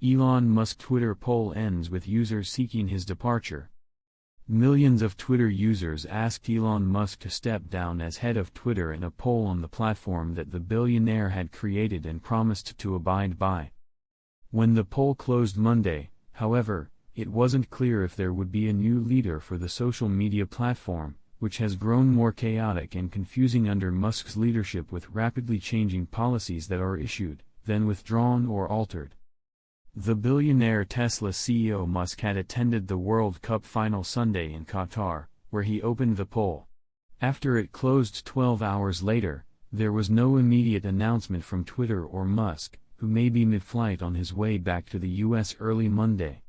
Elon Musk Twitter poll ends with users seeking his departure. Millions of Twitter users asked Elon Musk to step down as head of Twitter in a poll on the platform that the billionaire had created and promised to abide by. When the poll closed Monday, however, it wasn't clear if there would be a new leader for the social media platform, which has grown more chaotic and confusing under Musk's leadership, with rapidly changing policies that are issued, then withdrawn or altered. The billionaire Tesla CEO Musk had attended the World Cup final Sunday in Qatar, where he opened the poll. After it closed 12 hours later, there was no immediate announcement from Twitter or Musk, who may be mid-flight on his way back to the US early Monday.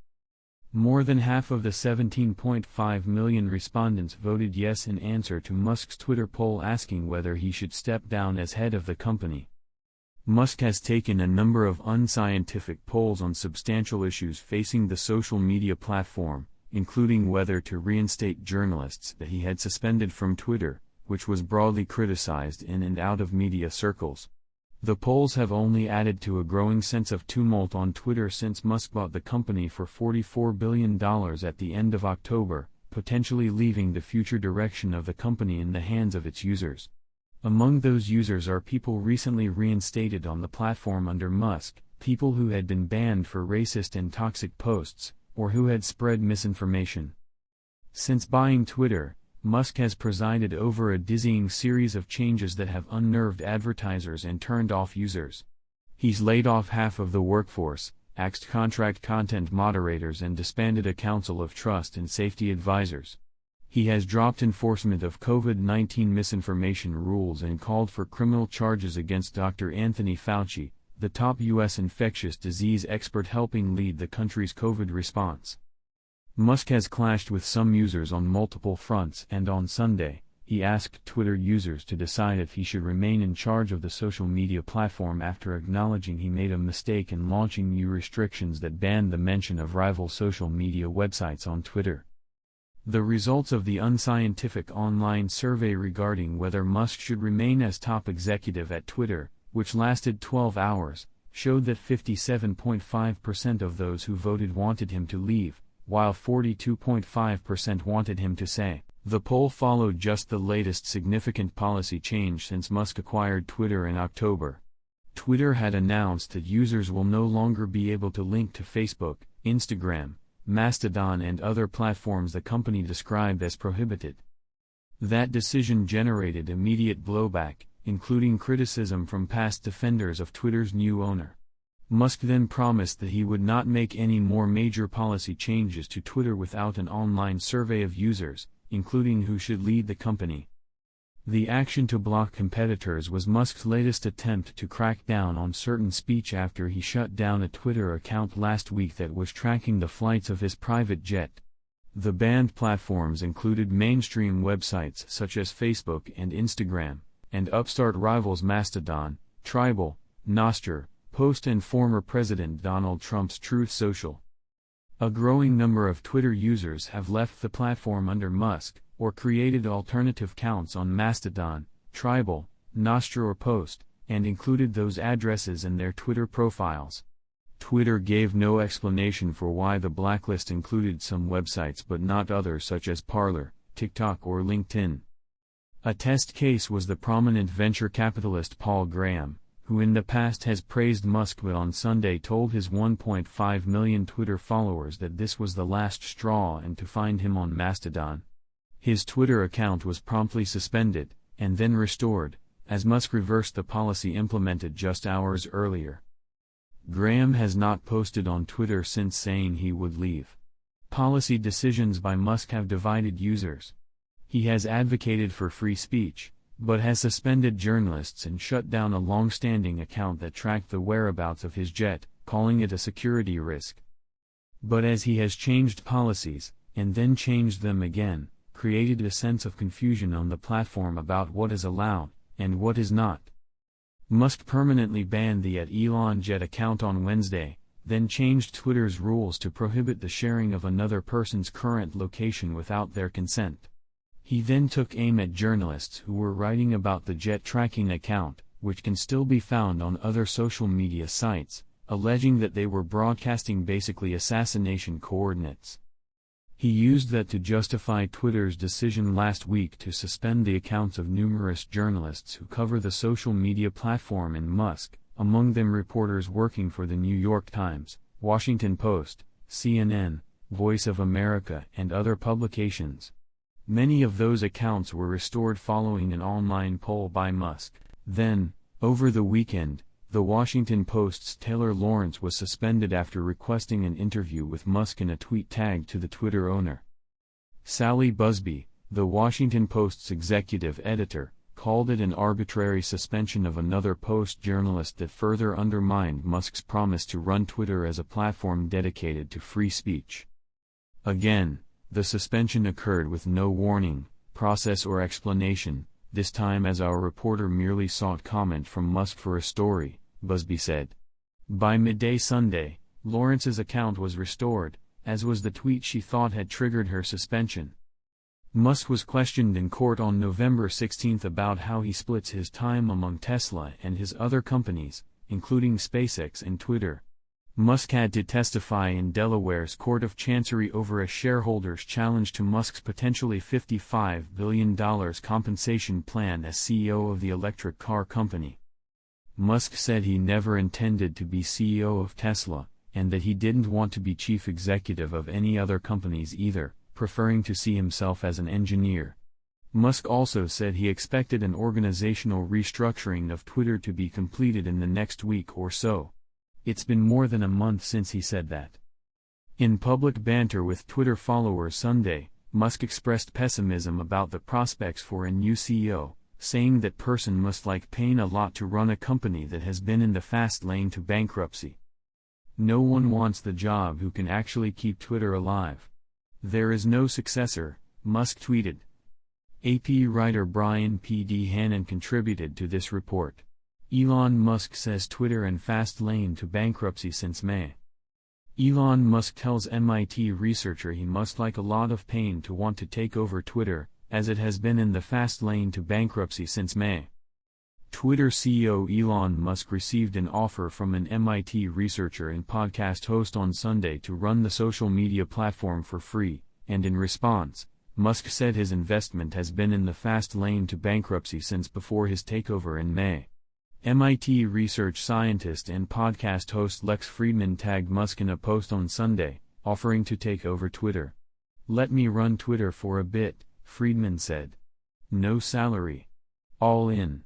More than half of the 17.5 million respondents voted yes in answer to Musk's Twitter poll asking whether he should step down as head of the company. Musk has taken a number of unscientific polls on substantial issues facing the social media platform, including whether to reinstate journalists that he had suspended from Twitter, which was broadly criticized in and out of media circles. The polls have only added to a growing sense of tumult on Twitter since Musk bought the company for $44 billion at the end of October, potentially leaving the future direction of the company in the hands of its users. Among those users are people recently reinstated on the platform under Musk, people who had been banned for racist and toxic posts, or who had spread misinformation. Since buying Twitter, Musk has presided over a dizzying series of changes that have unnerved advertisers and turned off users. He's laid off half of the workforce, axed contract content moderators, and disbanded a council of trust and safety advisors. He has dropped enforcement of COVID-19 misinformation rules and called for criminal charges against Dr. Anthony Fauci, the top U.S. infectious disease expert helping lead the country's COVID response. Musk has clashed with some users on multiple fronts, and on Sunday, he asked Twitter users to decide if he should remain in charge of the social media platform after acknowledging he made a mistake in launching new restrictions that banned the mention of rival social media websites on Twitter. The results of the unscientific online survey regarding whether Musk should remain as top executive at Twitter, which lasted 12 hours, showed that 57.5% of those who voted wanted him to leave, while 42.5% wanted him to stay. The poll followed just the latest significant policy change since Musk acquired Twitter in October. Twitter had announced that users will no longer be able to link to Facebook, Instagram, Mastodon, and other platforms the company described as prohibited. That decision generated immediate blowback, including criticism from past defenders of Twitter's new owner. Musk then promised that he would not make any more major policy changes to Twitter without an online survey of users, including who should lead the company. The action to block competitors was Musk's latest attempt to crack down on certain speech after he shut down a Twitter account last week that was tracking the flights of his private jet. The banned platforms included mainstream websites such as Facebook and Instagram, and upstart rivals Mastodon, Tribal, Nostr, Post, and former President Donald Trump's Truth Social. A growing number of Twitter users have left the platform under Musk, or created alternative accounts on Mastodon, Tribal, Nostr, or Post, and included those addresses in their Twitter profiles. Twitter gave no explanation for why the blacklist included some websites but not others such as Parler, TikTok, or LinkedIn. A test case was the prominent venture capitalist Paul Graham, who in the past has praised Musk but on Sunday told his 1.5 million Twitter followers that this was the last straw and to find him on Mastodon. His Twitter account was promptly suspended, and then restored, as Musk reversed the policy implemented just hours earlier. Graham has not posted on Twitter since saying he would leave. Policy decisions by Musk have divided users. He has advocated for free speech, but has suspended journalists and shut down a long-standing account that tracked the whereabouts of his jet, calling it a security risk. But as he has changed policies, and then changed them again, created a sense of confusion on the platform about what is allowed, and what is not. Musk permanently banned the @ElonJet account on Wednesday, then changed Twitter's rules to prohibit the sharing of another person's current location without their consent. He then took aim at journalists who were writing about the jet tracking account, which can still be found on other social media sites, alleging that they were broadcasting basically assassination coordinates. He used that to justify Twitter's decision last week to suspend the accounts of numerous journalists who cover the social media platform and Musk, among them reporters working for the New York Times, Washington Post, CNN, Voice of America and other publications. Many of those accounts were restored following an online poll by Musk. Then, over the weekend, the Washington Post's Taylor Lawrence was suspended after requesting an interview with Musk in a tweet tagged to the Twitter owner. Sally Busby, the Washington Post's executive editor, called it an arbitrary suspension of another Post journalist that further undermined Musk's promise to run Twitter as a platform dedicated to free speech. Again, the suspension occurred with no warning, process or explanation, this time as our reporter merely sought comment from Musk for a story, Busby said. By midday Sunday, Lawrence's account was restored, as was the tweet she thought had triggered her suspension. Musk was questioned in court on November 16 about how he splits his time among Tesla and his other companies, including SpaceX and Twitter. Musk had to testify in Delaware's Court of Chancery over a shareholders' challenge to Musk's potentially $55 billion compensation plan as CEO of the electric car company. Musk said he never intended to be CEO of Tesla, and that he didn't want to be chief executive of any other companies either, preferring to see himself as an engineer. Musk also said he expected an organizational restructuring of Twitter to be completed in the next week or so. It's been more than a month since he said that. In public banter with Twitter followers Sunday, Musk expressed pessimism about the prospects for a new CEO, saying that person must like paying a lot to run a company that has been in the fast lane to bankruptcy. No one wants the job who can actually keep Twitter alive. There is no successor, Musk tweeted. AP writer Brian P. D. Hannon contributed to this report. Elon Musk says Twitter in fast lane to bankruptcy since May. Elon Musk tells MIT researcher he must like a lot of pain to want to take over Twitter, as it has been in the fast lane to bankruptcy since May. Twitter CEO Elon Musk received an offer from an MIT researcher and podcast host on Sunday to run the social media platform for free, and in response, Musk said his investment has been in the fast lane to bankruptcy since before his takeover in May. MIT research scientist and podcast host Lex Fridman tagged Musk in a post on Sunday, offering to take over Twitter. "Let me run Twitter for a bit," Fridman said. "No salary. All in.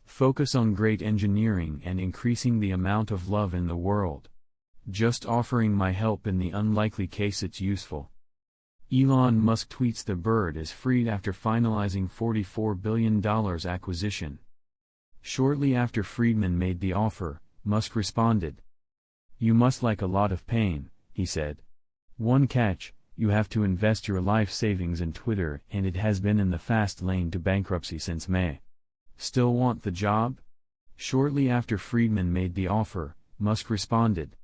Focus on great engineering and increasing the amount of love in the world. Just offering my help in the unlikely case it's useful." Elon Musk tweets the bird is freed after finalizing $44 billion acquisition. Shortly after Fridman made the offer, Musk responded. "You must like a lot of pain," he said. "One catch, you have to invest your life savings in Twitter and it has been in the fast lane to bankruptcy since May. Still want the job?" Shortly after Fridman made the offer, Musk responded.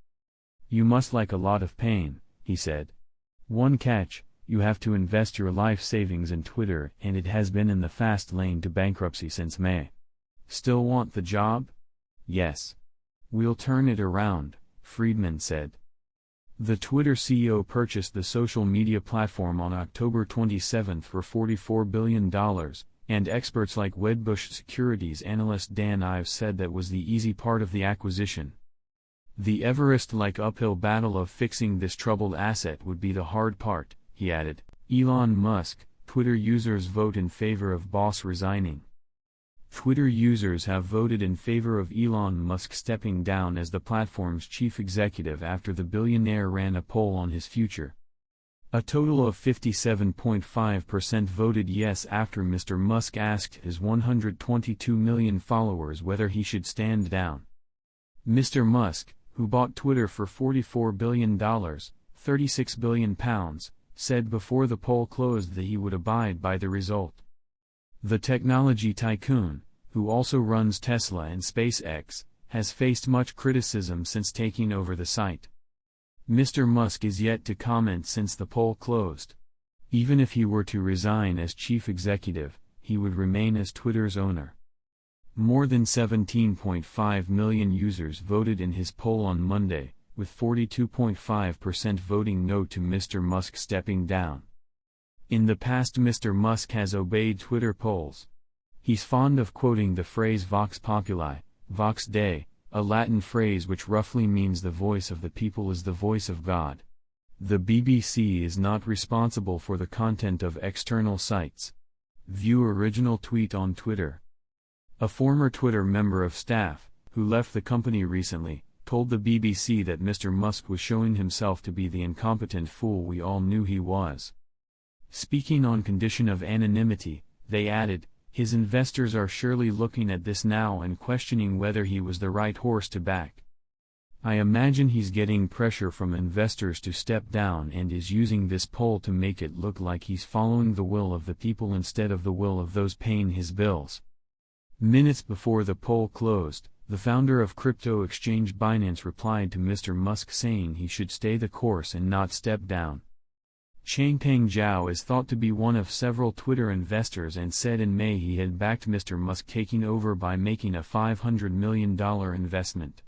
"You must like a lot of pain," he said. "One catch, you have to invest your life savings in Twitter and it has been in the fast lane to bankruptcy since May. Still want the job?" "Yes. We'll turn it around," Fridman said. The Twitter CEO purchased the social media platform on October 27 for $44 billion, and experts like Wedbush securities analyst Dan Ives said that was the easy part of the acquisition. "The Everest-like uphill battle of fixing this troubled asset would be the hard part," he added. Elon Musk, Twitter users vote in favor of boss resigning. Twitter users have voted in favor of Elon Musk stepping down as the platform's chief executive after the billionaire ran a poll on his future. A total of 57.5% voted yes after Mr. Musk asked his 122 million followers whether he should stand down. Mr. Musk, who bought Twitter for $44 billion, £36 billion, said before the poll closed that he would abide by the result. The technology tycoon, who also runs Tesla and SpaceX, has faced much criticism since taking over the site. Mr. Musk is yet to comment since the poll closed. Even if he were to resign as chief executive, he would remain as Twitter's owner. More than 17.5 million users voted in his poll on Monday, with 42.5% voting no to Mr. Musk stepping down. In the past, Mr. Musk has obeyed Twitter polls. He's fond of quoting the phrase vox populi, vox Dei, a Latin phrase which roughly means the voice of the people is the voice of God. The BBC is not responsible for the content of external sites. View original tweet on Twitter. A former Twitter member of staff, who left the company recently, told the BBC that Mr. Musk was showing himself to be the incompetent fool we all knew he was. Speaking on condition of anonymity, they added, his investors are surely looking at this now and questioning whether he was the right horse to back. I imagine he's getting pressure from investors to step down and is using this poll to make it look like he's following the will of the people instead of the will of those paying his bills. Minutes before the poll closed, the founder of crypto exchange Binance replied to Mr. Musk saying he should stay the course and not step down. Changpeng Zhao is thought to be one of several Twitter investors and said in May he had backed Mr. Musk taking over by making a $500 million investment.